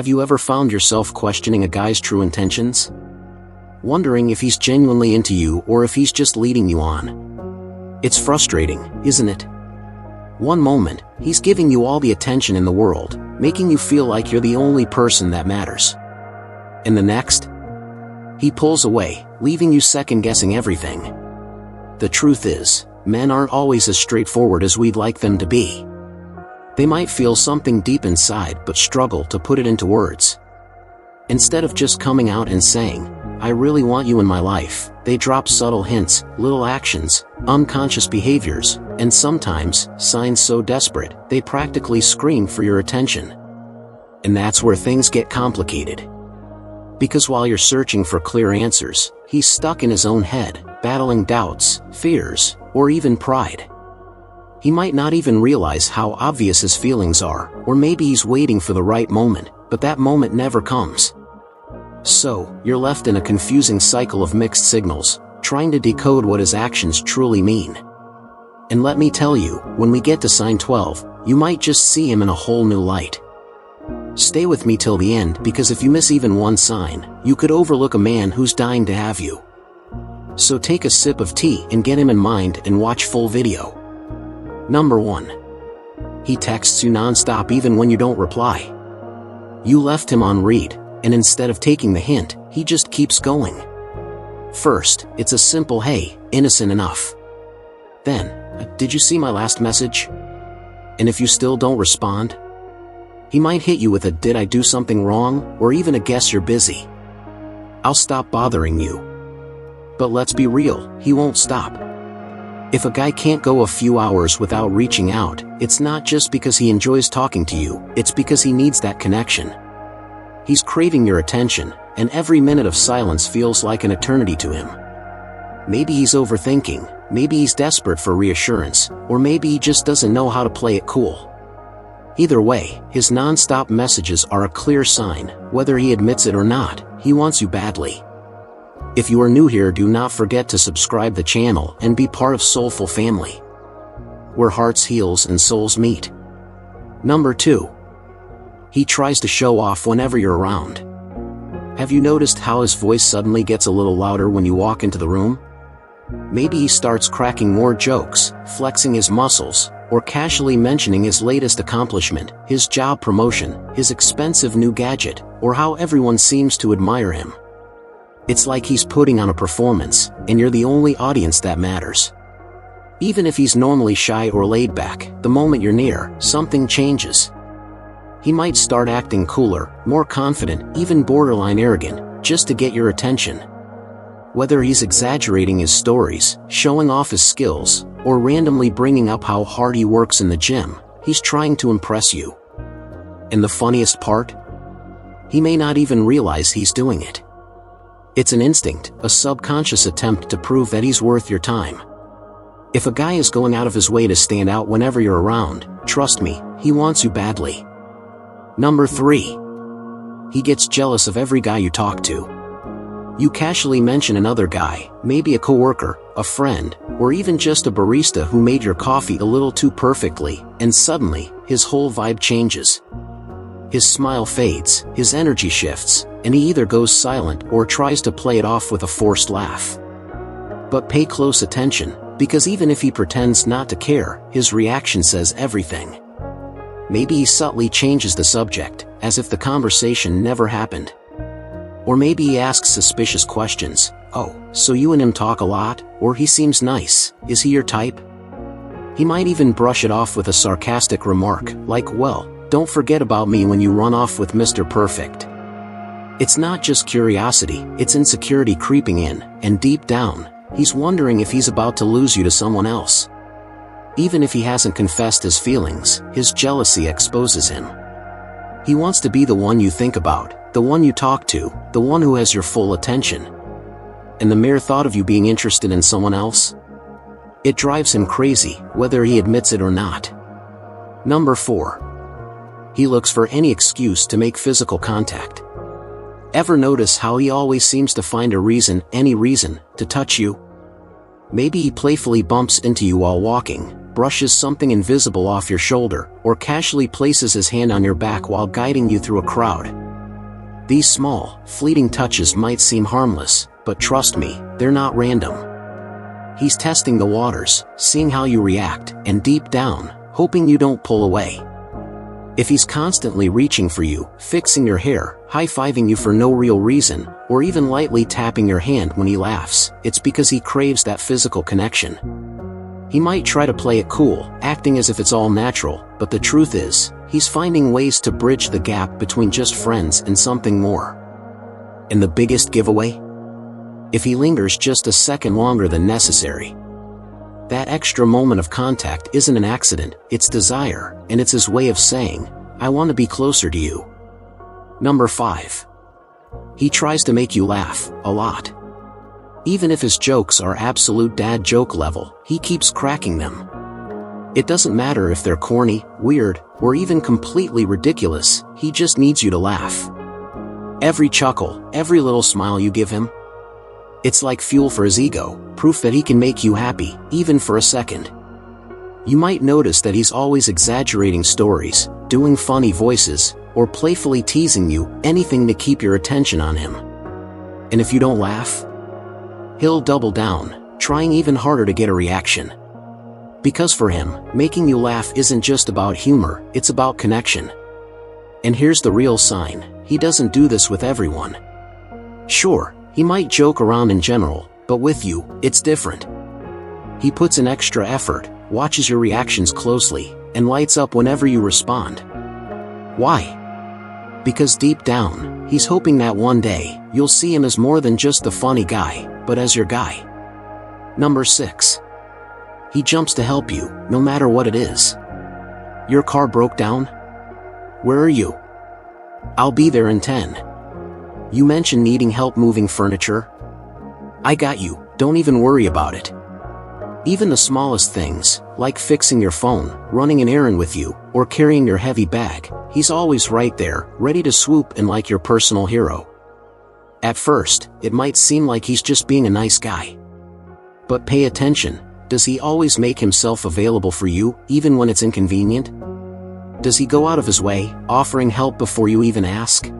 Have you ever found yourself questioning a guy's true intentions? Wondering if he's genuinely into you or if he's just leading you on? It's frustrating, isn't it? One moment, he's giving you all the attention in the world, making you feel like you're the only person that matters. And the next? He pulls away, leaving you second-guessing everything. The truth is, men aren't always as straightforward as we'd like them to be. They might feel something deep inside but struggle to put it into words. Instead of just coming out and saying, "I really want you in my life," they drop subtle hints, little actions, unconscious behaviors, and sometimes, signs so desperate, they practically scream for your attention. And that's where things get complicated. Because while you're searching for clear answers, he's stuck in his own head, battling doubts, fears, or even pride. He might not even realize how obvious his feelings are, or maybe he's waiting for the right moment, but that moment never comes. So, you're left in a confusing cycle of mixed signals, trying to decode what his actions truly mean. And let me tell you, when we get to sign 12, you might just see him in a whole new light. Stay with me till the end, because if you miss even one sign, you could overlook a man who's dying to have you. So take a sip of tea and get him in mind and watch full video. Number 1. He texts you non-stop even when you don't reply. You left him on read, and instead of taking the hint, he just keeps going. First, it's a simple "Hey," innocent enough. Then, "Did you see my last message?" And if you still don't respond, he might hit you with a "Did I do something wrong?" or even a "Guess you're busy. I'll stop bothering you." But let's be real, he won't stop. If a guy can't go a few hours without reaching out, it's not just because he enjoys talking to you, it's because he needs that connection. He's craving your attention, and every minute of silence feels like an eternity to him. Maybe he's overthinking, maybe he's desperate for reassurance, or maybe he just doesn't know how to play it cool. Either way, his non-stop messages are a clear sign, whether he admits it or not, he wants you badly. If you are new here, do not forget to subscribe the channel and be part of Soulful Family, where hearts heal and souls meet. Number 2. He tries to show off whenever you're around. Have you noticed how his voice suddenly gets a little louder when you walk into the room? Maybe he starts cracking more jokes, flexing his muscles, or casually mentioning his latest accomplishment, his job promotion, his expensive new gadget, or how everyone seems to admire him. It's like he's putting on a performance, and you're the only audience that matters. Even if he's normally shy or laid back, the moment you're near, something changes. He might start acting cooler, more confident, even borderline arrogant, just to get your attention. Whether he's exaggerating his stories, showing off his skills, or randomly bringing up how hard he works in the gym, he's trying to impress you. And the funniest part? He may not even realize he's doing it. It's an instinct, a subconscious attempt to prove that he's worth your time. If a guy is going out of his way to stand out whenever you're around, trust me, he wants you badly. Number 3. He gets jealous of every guy you talk to. You casually mention another guy, maybe a coworker, a friend, or even just a barista who made your coffee a little too perfectly, and suddenly, his whole vibe changes. His smile fades, his energy shifts, and he either goes silent or tries to play it off with a forced laugh. But pay close attention, because even if he pretends not to care, his reaction says everything. Maybe he subtly changes the subject, as if the conversation never happened. Or maybe he asks suspicious questions. "Oh, so you and him talk a lot?" Or "He seems nice, is he your type?" He might even brush it off with a sarcastic remark, like, "Well, don't forget about me when you run off with Mr. Perfect." It's not just curiosity, it's insecurity creeping in, and deep down, he's wondering if he's about to lose you to someone else. Even if he hasn't confessed his feelings, his jealousy exposes him. He wants to be the one you think about, the one you talk to, the one who has your full attention. And the mere thought of you being interested in someone else? It drives him crazy, whether he admits it or not. Number 4. He looks for any excuse to make physical contact. Ever notice how he always seems to find a reason, any reason, to touch you? Maybe he playfully bumps into you while walking, brushes something invisible off your shoulder, or casually places his hand on your back while guiding you through a crowd. These small, fleeting touches might seem harmless, but trust me, they're not random. He's testing the waters, seeing how you react, and deep down, hoping you don't pull away. If he's constantly reaching for you, fixing your hair, high-fiving you for no real reason, or even lightly tapping your hand when he laughs, it's because he craves that physical connection. He might try to play it cool, acting as if it's all natural, but the truth is, he's finding ways to bridge the gap between just friends and something more. And the biggest giveaway? If he lingers just a second longer than necessary. That extra moment of contact isn't an accident, it's desire, and it's his way of saying, I want to be closer to you. Number 5. He tries to make you laugh, a lot. Even if his jokes are absolute dad joke level, he keeps cracking them. It doesn't matter if they're corny, weird, or even completely ridiculous, he just needs you to laugh. Every chuckle, every little smile you give him, it's like fuel for his ego, proof that he can make you happy, even for a second. You might notice that he's always exaggerating stories, doing funny voices, or playfully teasing you, anything to keep your attention on him. And if you don't laugh, he'll double down, trying even harder to get a reaction. Because for him, making you laugh isn't just about humor, it's about connection. And here's the real sign, he doesn't do this with everyone. Sure, he might joke around in general, but with you, it's different. He puts in extra effort, watches your reactions closely, and lights up whenever you respond. Why? Because deep down, he's hoping that one day, you'll see him as more than just the funny guy, but as your guy. Number 6. He jumps to help you, no matter what it is. Your car broke down? Where are you? I'll be there in 10. You mentioned needing help moving furniture? I got you, don't even worry about it. Even the smallest things, like fixing your phone, running an errand with you, or carrying your heavy bag, he's always right there, ready to swoop in like your personal hero. At first, it might seem like he's just being a nice guy. But pay attention, does he always make himself available for you, even when it's inconvenient? Does he go out of his way, offering help before you even ask?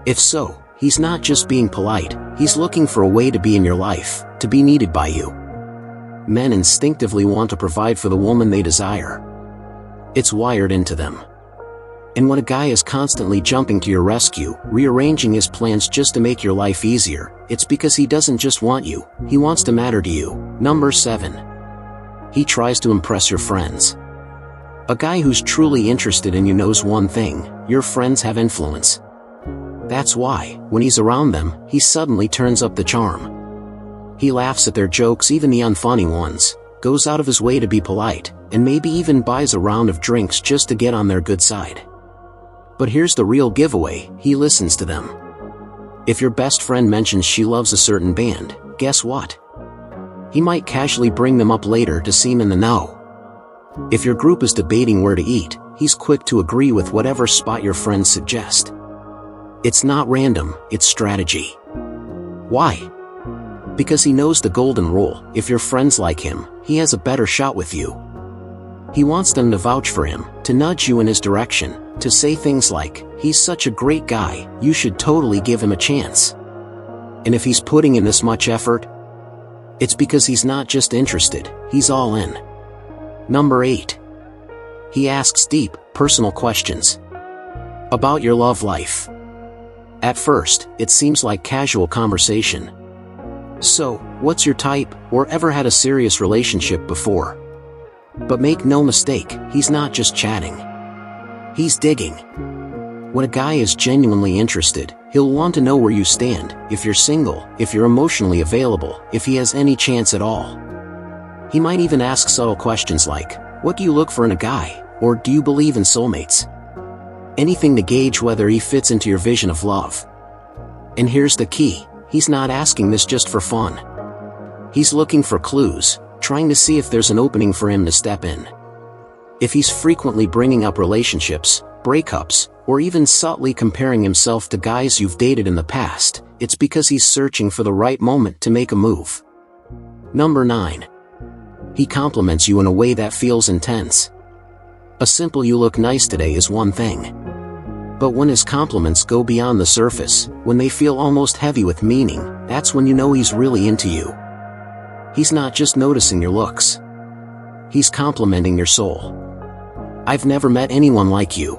If so, he's not just being polite, he's looking for a way to be in your life, to be needed by you. Men instinctively want to provide for the woman they desire. It's wired into them. And when a guy is constantly jumping to your rescue, rearranging his plans just to make your life easier, it's because he doesn't just want you, he wants to matter to you. Number 7. He tries to impress your friends. A guy who's truly interested in you knows one thing, your friends have influence. That's why, when he's around them, he suddenly turns up the charm. He laughs at their jokes, even the unfunny ones, goes out of his way to be polite, and maybe even buys a round of drinks just to get on their good side. But here's the real giveaway, he listens to them. If your best friend mentions she loves a certain band, guess what? He might casually bring them up later to seem in the know. If your group is debating where to eat, he's quick to agree with whatever spot your friends suggest. It's not random, it's strategy. Why? Because he knows the golden rule, if your friends like him, he has a better shot with you. He wants them to vouch for him, to nudge you in his direction, to say things like, he's such a great guy, you should totally give him a chance. And if he's putting in this much effort, it's because he's not just interested, he's all in. Number 8. He asks deep, personal questions. About your love life. At first, it seems like casual conversation. So, what's your type, or ever had a serious relationship before? But make no mistake, he's not just chatting. He's digging. When a guy is genuinely interested, he'll want to know where you stand, if you're single, if you're emotionally available, if he has any chance at all. He might even ask subtle questions like, what do you look for in a guy, or do you believe in soulmates? Anything to gauge whether he fits into your vision of love. And here's the key, he's not asking this just for fun. He's looking for clues, trying to see if there's an opening for him to step in. If he's frequently bringing up relationships, breakups, or even subtly comparing himself to guys you've dated in the past, it's because he's searching for the right moment to make a move. Number 9. He compliments you in a way that feels intense. A simple "you look nice today" is one thing. But when his compliments go beyond the surface, when they feel almost heavy with meaning, that's when you know he's really into you. He's not just noticing your looks. He's complimenting your soul. I've never met anyone like you.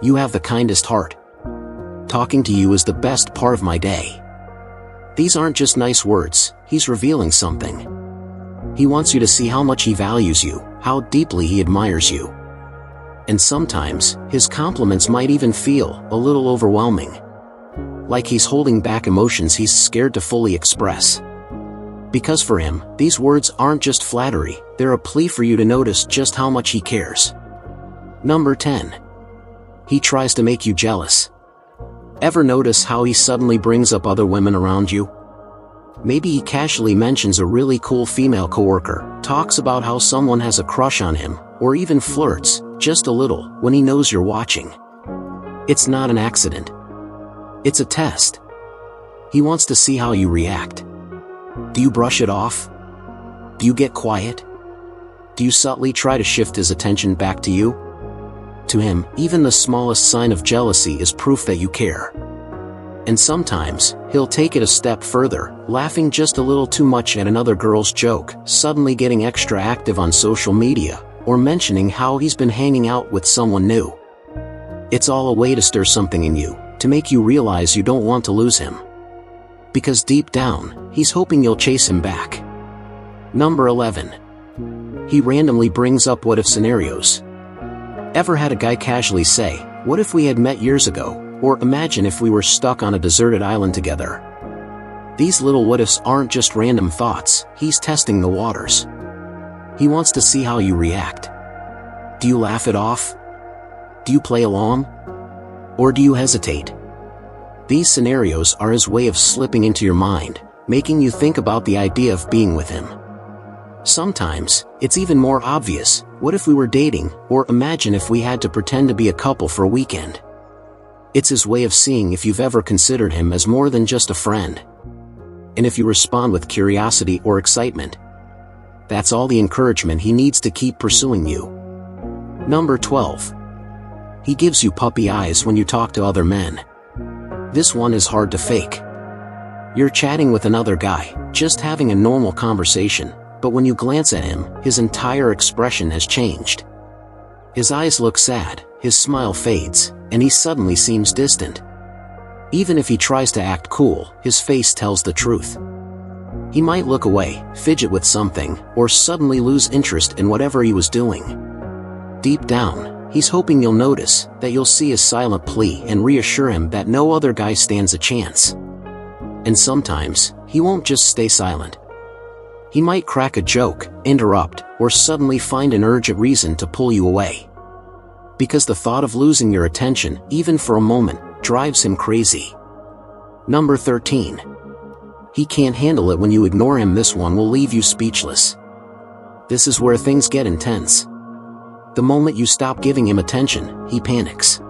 You have the kindest heart. Talking to you is the best part of my day. These aren't just nice words, he's revealing something. He wants you to see how much he values you, how deeply he admires you. And sometimes, his compliments might even feel a little overwhelming. Like he's holding back emotions he's scared to fully express. Because for him, these words aren't just flattery, they're a plea for you to notice just how much he cares. Number 10. He tries to make you jealous. Ever notice how he suddenly brings up other women around you? Maybe he casually mentions a really cool female coworker, talks about how someone has a crush on him, or even flirts, just a little, when he knows you're watching. It's not an accident. It's a test. He wants to see how you react. Do you brush it off? Do you get quiet? Do you subtly try to shift his attention back to you? To him, even the smallest sign of jealousy is proof that you care. And sometimes, he'll take it a step further, laughing just a little too much at another girl's joke, suddenly getting extra active on social media, or mentioning how he's been hanging out with someone new. It's all a way to stir something in you, to make you realize you don't want to lose him. Because deep down, he's hoping you'll chase him back. Number 11. He randomly brings up what-if scenarios. Ever had a guy casually say, "What if we had met years ago?" Or "Imagine if we were stuck on a deserted island together." These little what-ifs aren't just random thoughts, he's testing the waters. He wants to see how you react. Do you laugh it off? Do you play along? Or do you hesitate? These scenarios are his way of slipping into your mind, making you think about the idea of being with him. Sometimes, it's even more obvious. What if we were dating, or imagine if we had to pretend to be a couple for a weekend? It's his way of seeing if you've ever considered him as more than just a friend. And if you respond with curiosity or excitement, that's all the encouragement he needs to keep pursuing you. Number 12. He gives you puppy eyes when you talk to other men. This one is hard to fake. You're chatting with another guy, just having a normal conversation, but when you glance at him, his entire expression has changed. His eyes look sad, his smile fades, and he suddenly seems distant. Even if he tries to act cool, his face tells the truth. He might look away, fidget with something, or suddenly lose interest in whatever he was doing. Deep down, he's hoping you'll notice, that you'll see his silent plea and reassure him that no other guy stands a chance. And sometimes, he won't just stay silent. He might crack a joke, interrupt, or suddenly find an urgent reason to pull you away. Because the thought of losing your attention, even for a moment, drives him crazy. Number 13. He can't handle it when you ignore him. This one will leave you speechless. This is where things get intense. The moment you stop giving him attention, he panics.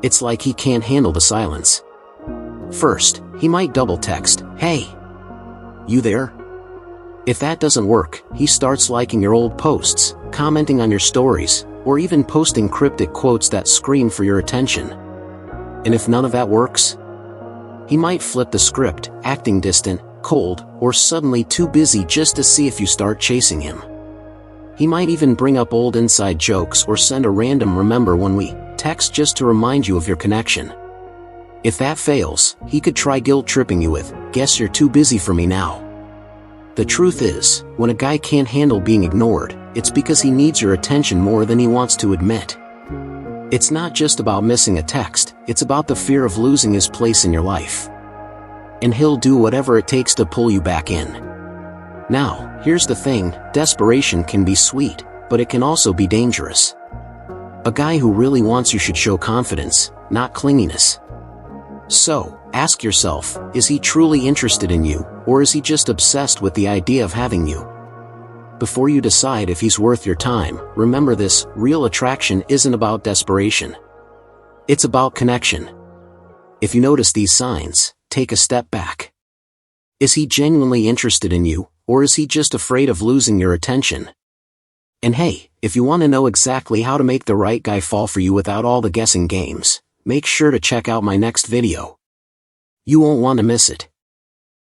It's like he can't handle the silence. First, he might double text, "Hey, you there?" If that doesn't work, he starts liking your old posts, commenting on your stories, or even posting cryptic quotes that scream for your attention. And if none of that works, he might flip the script, acting distant, cold, or suddenly too busy just to see if you start chasing him. He might even bring up old inside jokes or send a random "remember when we" text just to remind you of your connection. If that fails, he could try guilt-tripping you with, "Guess you're too busy for me now." The truth is, when a guy can't handle being ignored, it's because he needs your attention more than he wants to admit. It's not just about missing a text, it's about the fear of losing his place in your life. And he'll do whatever it takes to pull you back in. Now, here's the thing, desperation can be sweet, but it can also be dangerous. A guy who really wants you should show confidence, not clinginess. So, ask yourself, is he truly interested in you, or is he just obsessed with the idea of having you? Before you decide if he's worth your time, remember this: real attraction isn't about desperation. It's about connection. If you notice these signs, take a step back. Is he genuinely interested in you, or is he just afraid of losing your attention? And hey, if you want to know exactly how to make the right guy fall for you without all the guessing games, Make sure to check out my next video. You won't want to miss it.